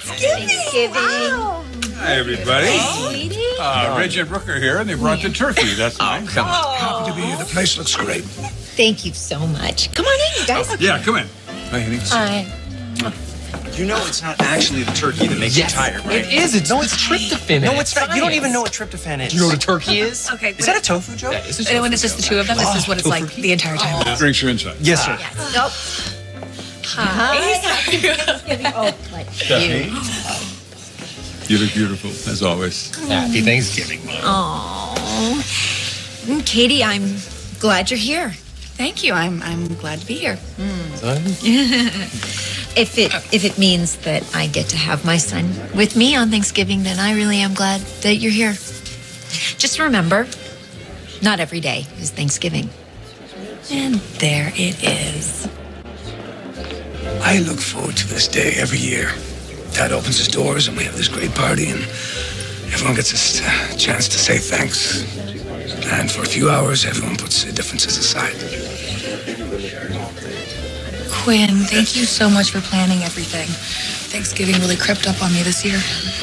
Thanksgiving. Wow. Hi, everybody. Hey, sweetie. Reggie and Brooke are here, and they brought the turkey. That's nice. Come on. Happy to be here. The place looks great. Thank you so much. Come on in, you guys. Yeah, come in. Hi, honey. Hi. You know it's not actually the turkey that makes you tired, right? It is. It's tryptophan. No, it's not. You don't even know what tryptophan is. Do you know what a turkey is? Okay. Is that a tofu joke? Yeah, it's a And when it's just the two of them, this is what it's like the entire time. Drinks are inside. Yes, sir. Nope. Hi. Oh, like you. You look beautiful, as always. Happy Thanksgiving, Mom. Oh, Katie, I'm glad you're here. Thank you. I'm glad to be here. Son? If it means that I get to have my son with me on Thanksgiving, then I really am glad that you're here. Just remember, not every day is Thanksgiving. And there it is. I look forward to this day every year. Dad opens his doors and we have this great party and everyone gets a chance to say thanks. And for a few hours, everyone puts their differences aside. Quinn, thank you so much for planning everything. Thanksgiving really crept up on me this year.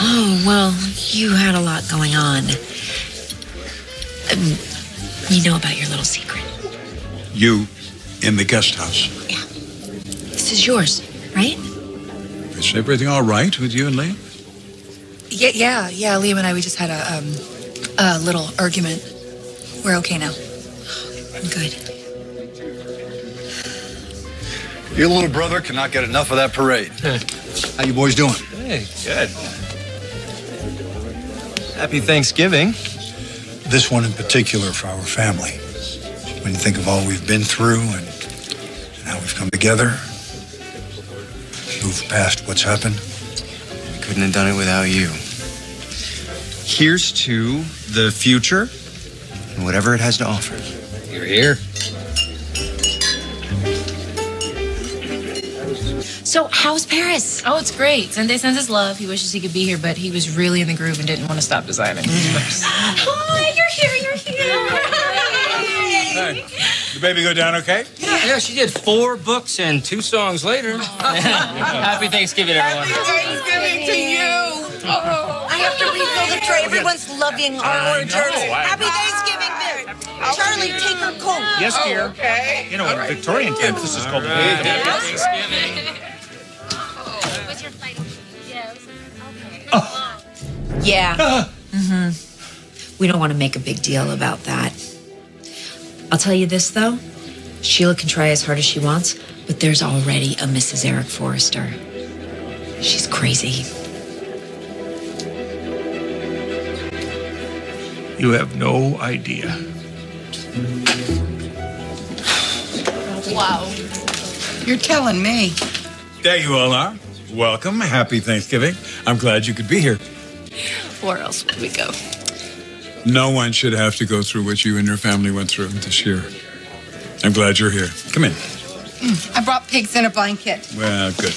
Oh, well, you had a lot going on. You know about your little secret. You in the guest house. Yeah. This is yours, right? Is everything all right with you and Liam? Yeah. Liam and I, we just had a little argument. We're okay now. Good. Your little brother cannot get enough of that parade. How you boys doing? Hey, Good. Happy Thanksgiving. This one in particular for our family. When you think of all we've been through and how we've come together, moved past what's happened. We couldn't have done it without you. Here's to the future and whatever it has to offer. you're here. So, how's Paris? Oh, it's great. Sunday sends his love. He wishes he could be here, but he was really in the groove and didn't want to stop designing. Hi, you're here. Hey, the baby go down okay? Yeah, she did 4 books and 2 songs later. Happy Thanksgiving, everyone. Thanksgiving to you. Oh, I have to refill the tray. Everyone's loving our Lord Charlie. Happy Thanksgiving, Mary. Charlie, take her coat. Yes, dear. Okay. You know, in Victorian times, this is called a baby. Yeah. We don't want to make a big deal about that. I'll tell you this, though. Sheila can try as hard as she wants, but there's already a Mrs. Eric Forrester. She's crazy. You have no idea. Wow. You're telling me. There you all are. Welcome. Happy Thanksgiving. I'm glad you could be here. Where else would we go? No one should have to go through what you and your family went through this year. I'm glad you're here. Come in. I brought pigs in a blanket. Well, good.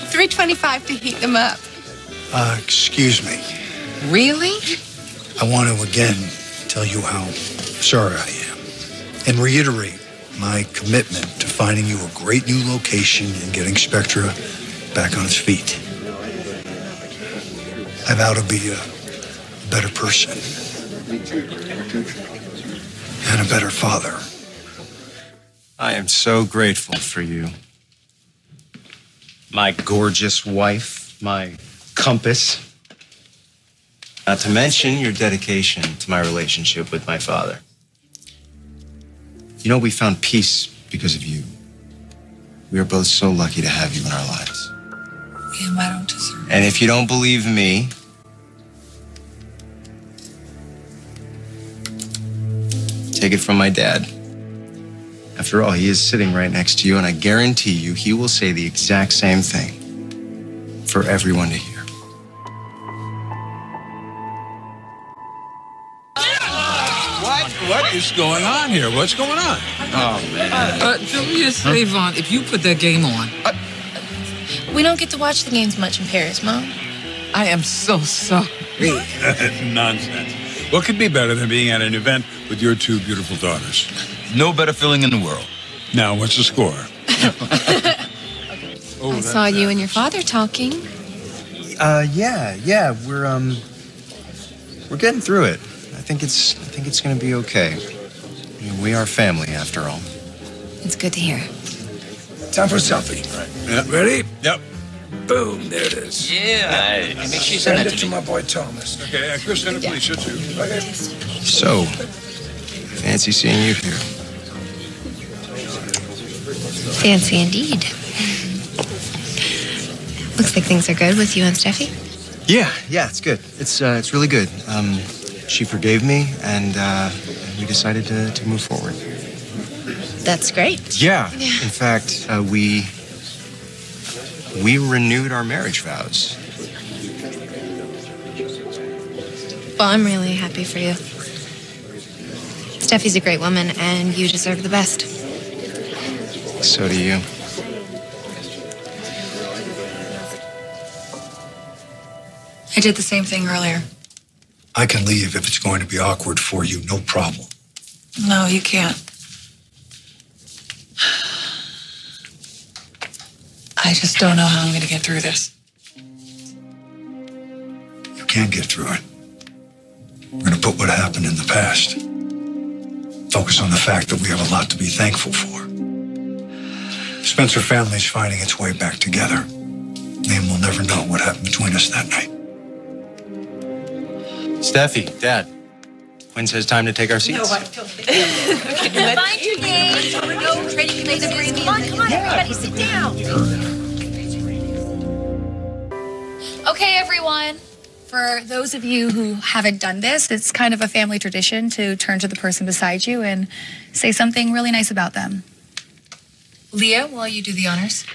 $3.25 to heat them up. Excuse me. Really? I want to again tell you how sorry I am and reiterate my commitment to finding you a great new location and getting Spectra back on its feet. I vow to be a better person and a better father. I am so grateful for you. My gorgeous wife, my compass. Not to mention your dedication to my relationship with my father. You know, we found peace because of you. We are both so lucky to have you in our lives. Liam, I don't deserve it. And if you don't believe me, take it from my dad. After all, he is sitting right next to you, and I guarantee you he will say the exact same thing for everyone to hear. What is going on here? What's going on? Oh, man. Julius, Avon, if you put that game on, We don't get to watch the games much in Paris, Mom. I am so sorry. Nonsense. What could be better than being at an event with your 2 beautiful daughters? No better feeling in the world. Now, what's the score? I saw you and your father talking. Yeah, we're getting through it. I think it's gonna be okay. I mean, we are family after all. It's good to hear. Time for a selfie. Yeah. Ready? Yep. Boom, there it is. Yeah. Make sure you send it to my boy Thomas. Okay, Chris and Felicia too. Okay. So, fancy seeing you here. Fancy indeed. Looks like things are good with you and Steffi. Yeah, it's good. It's really good. She forgave me, and we decided to move forward. That's great. Yeah. In fact, we renewed our marriage vows. Well, I'm really happy for you. Steffi's a great woman, and you deserve the best. So do you. I did the same thing earlier. I can leave if it's going to be awkward for you, no problem. No, you can't. I just don't know how I'm going to get through this. You can't get through it. We're going to put what happened in the past. Focus on the fact that we have a lot to be thankful for. Spencer family's finding its way back together. Liam will never know what happened between us that night. Steffi, Dad, Quinn says time to take our seats. Find your name. No trading places. Come on, everybody sit down. Okay, everyone. For those of you who haven't done this, it's kind of a family tradition to turn to the person beside you and say something really nice about them. Leah, will you do the honors?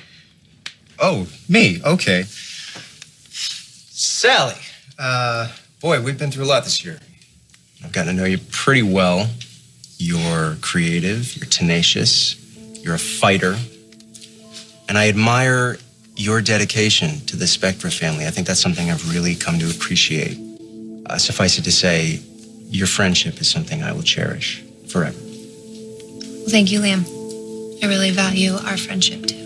Oh, me? Okay. Sally, boy, we've been through a lot this year. I've gotten to know you pretty well. You're creative, you're tenacious, you're a fighter. And I admire your dedication to the Spectra family. I think that's something I've really come to appreciate. Suffice it to say, your friendship is something I will cherish forever. Well, thank you, Liam. I really value our friendship, too.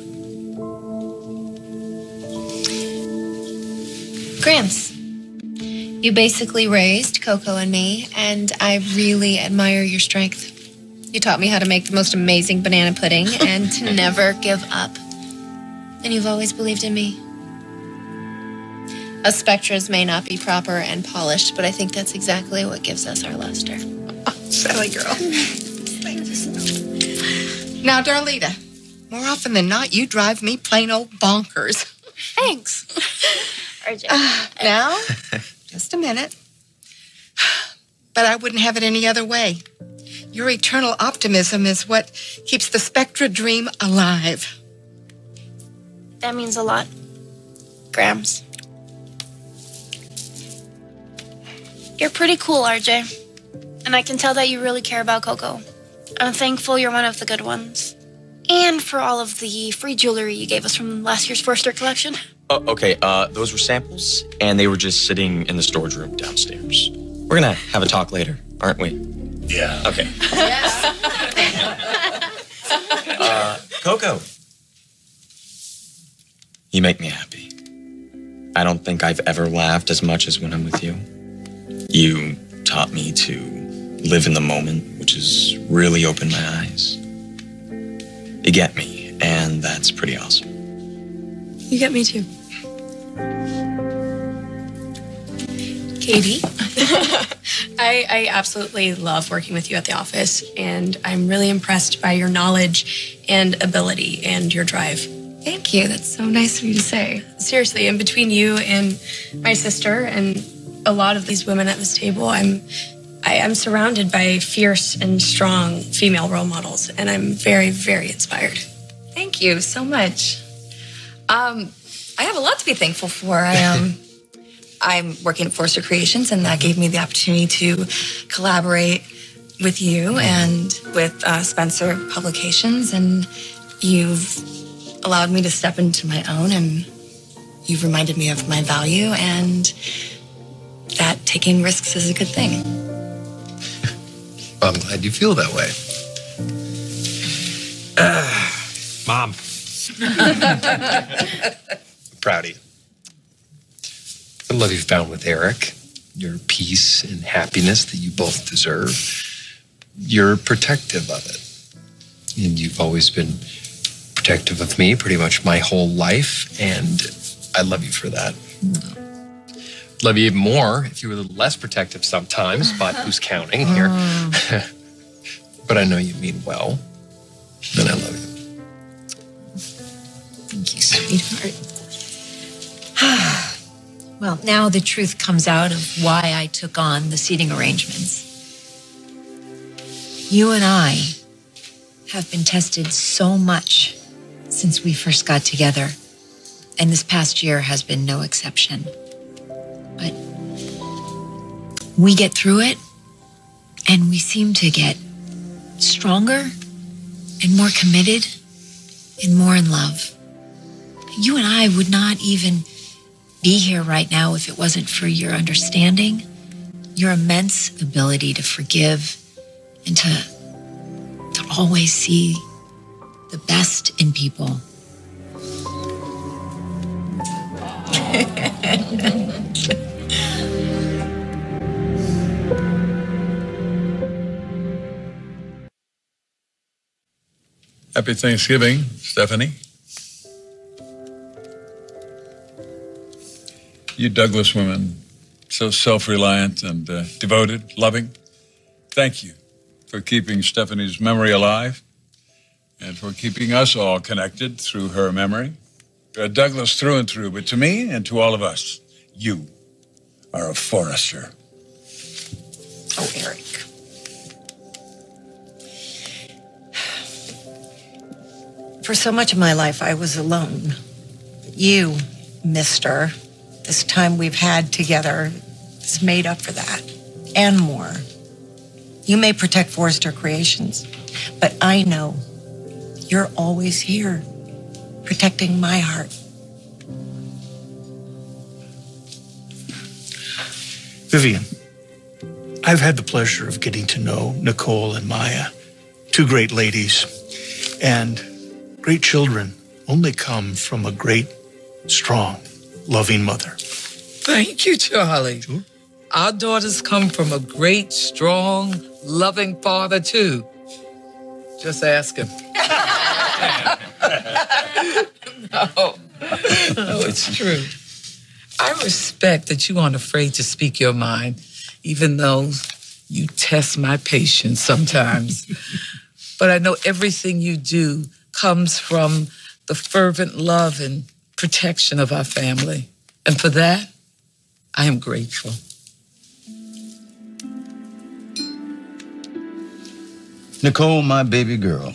Gramps, you basically raised Coco and me, and I really admire your strength. You taught me how to make the most amazing banana pudding and to never give up. And you've always believed in me. Us Spectras may not be proper and polished, but I think that's exactly what gives us our luster. Sally girl. Now, Darlita, more often than not, you drive me plain old bonkers. Thanks. RJ. Now, just a minute. But I wouldn't have it any other way. Your eternal optimism is what keeps the Spectra dream alive. That means a lot. Grams. You're pretty cool, RJ. And I can tell that you really care about Coco. I'm thankful you're one of the good ones. And for all of the free jewelry you gave us from last year's Forster collection. Oh, okay, those were samples, and they were just sitting in the storage room downstairs. We're gonna have a talk later, aren't we? Yeah. Okay. Coco. You make me happy. I don't think I've ever laughed as much as when I'm with you. You taught me to live in the moment, which has really opened my eyes. You get me, and that's pretty awesome. You get me too. Katie? I absolutely love working with you at the office, and I'm really impressed by your knowledge and ability and your drive. Thank you. That's so nice of you to say. Seriously, and between you and my sister and a lot of these women at this table, I'm surrounded by fierce and strong female role models, and I'm very, very inspired. Thank you so much. I have a lot to be thankful for. I'm working at Forster Creations, and that gave me the opportunity to collaborate with you and with Spencer Publications, and you've allowed me to step into my own, and you've reminded me of my value, and that taking risks is a good thing. I'm glad you feel that way. Mom, Proud of you. The love you've found with Eric, your peace and happiness that you both deserve, you're protective of it. And you've always been protective of me pretty much my whole life, and I love you for that. Love you even more if you were a little less protective sometimes, but who's counting here? But I know you mean well, and I love you. Thank you, sweetheart. Well, now the truth comes out of why I took on the seating arrangements. You and I have been tested so much since we first got together, and this past year has been no exception. But we get through it, and we seem to get stronger and more committed and more in love. You and I would not even be here right now if it wasn't for your understanding, your immense ability to forgive, and to always see the best in people. Happy Thanksgiving, Stephanie. You Douglas women, so self-reliant and devoted, loving. Thank you for keeping Stephanie's memory alive and for keeping us all connected through her memory. You're a Douglas through and through, but to me and to all of us, you are a Forrester. Oh, Eric. For so much of my life, I was alone. You, mister, this time we've had together has made up for that and more. You may protect Forrester Creations, but I know you're always here, protecting my heart. Vivian, I've had the pleasure of getting to know Nicole and Maya, two great ladies, and great children only come from a great, strong, loving mother. Thank you, Charlie. Sure. Our daughters come from a great, strong, loving father, too. Just ask him. No, it's true. I respect that you aren't afraid to speak your mind, even though you test my patience sometimes. But I know everything you do comes from the fervent love and protection of our family. And for that, I am grateful. Nicole, my baby girl,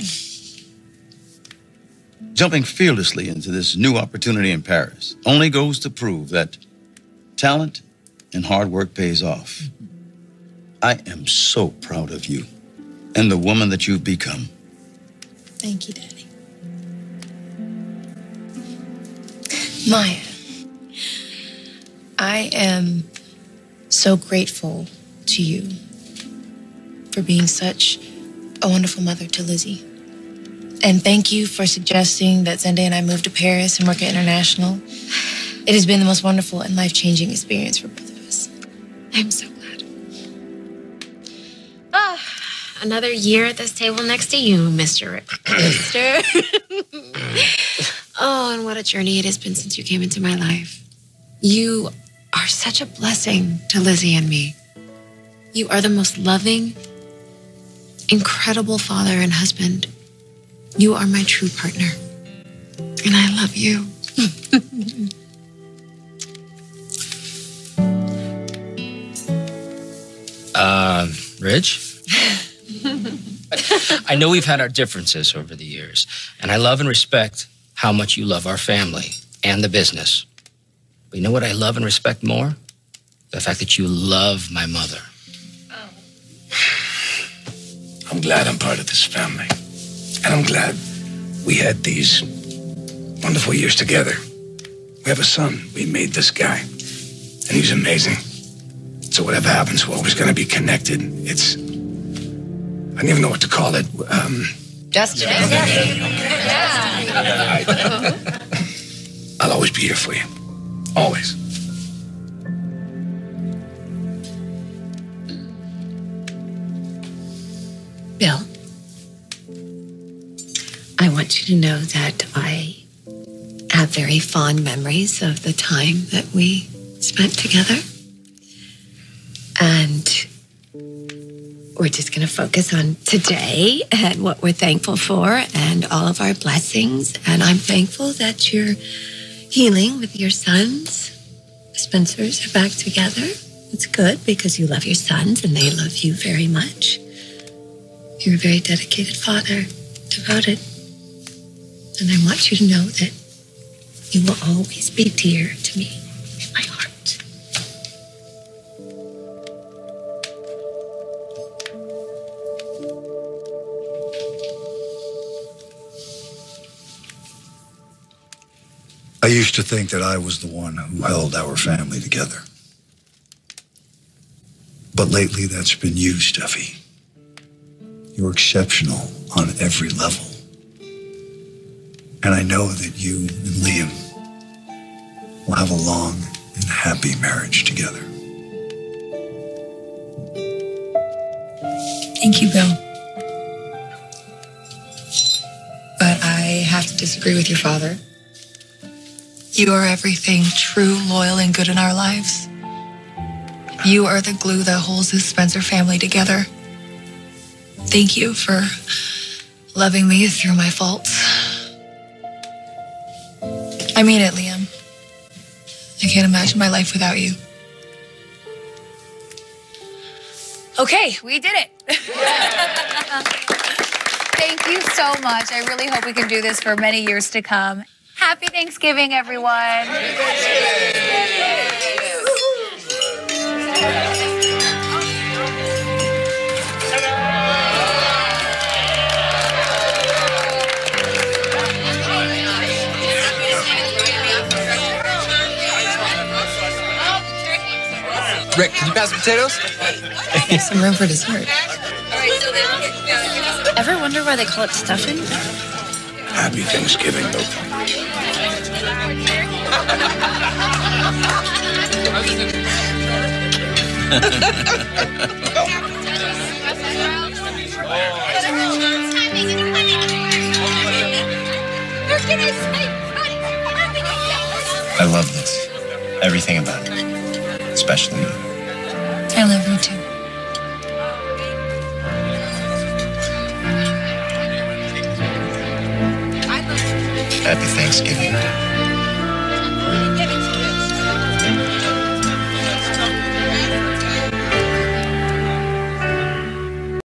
jumping fearlessly into this new opportunity in Paris only goes to prove that talent and hard work pays off. I am so proud of you and the woman that you've become. Thank you, Daddy. Maya, I am so grateful to you for being such a wonderful mother to Lizzie. And thank you for suggesting that Zende and I move to Paris and work at International. It has been the most wonderful and life-changing experience for both of us. I'm so glad. Another year at this table next to you, Mr. Oh, and what a journey it has been since you came into my life. You are such a blessing to Lizzie and me. You are the most loving, incredible father and husband. You are my true partner. And I love you. Rich? I know we've had our differences over the years, and I love and respect how much you love our family and the business. But you know what I love and respect more? The fact that you love my mother. I'm glad I'm part of this family. And I'm glad we had these wonderful years together. We have a son. We made this guy. And he's amazing. So whatever happens, we're always going to be connected. It's, I don't even know what to call it. Destiny. Yeah. I'll always be here for you. Always. Bill, I want you to know that I have very fond memories of the time that we spent together. And we're just going to focus on today and what we're thankful for and all of our blessings. And I'm thankful that you're healing with your sons. The Spencers are back together. It's good because you love your sons and they love you very much. You're a very dedicated father, devoted. And I want you to know that you will always be dear to me in my heart. I used to think that I was the one who held our family together. But lately, that's been you, Steffi. You're exceptional on every level. And I know that you and Liam will have a long and happy marriage together. Thank you, Bill. But I have to disagree with your father. You are everything true, loyal, and good in our lives. You are the glue that holds this Spencer family together. Thank you for loving me through my faults. I mean it, Liam. I can't imagine my life without you. Okay, we did it. Thank you so much. I really hope we can do this for many years to come. Happy Thanksgiving, everyone. Rick, can you pass the potatoes? Some room for dessert. Ever wonder why they call it stuffing? Happy Thanksgiving, Luke. I love this. Everything about it. Especially you. I love you too. Happy Thanksgiving.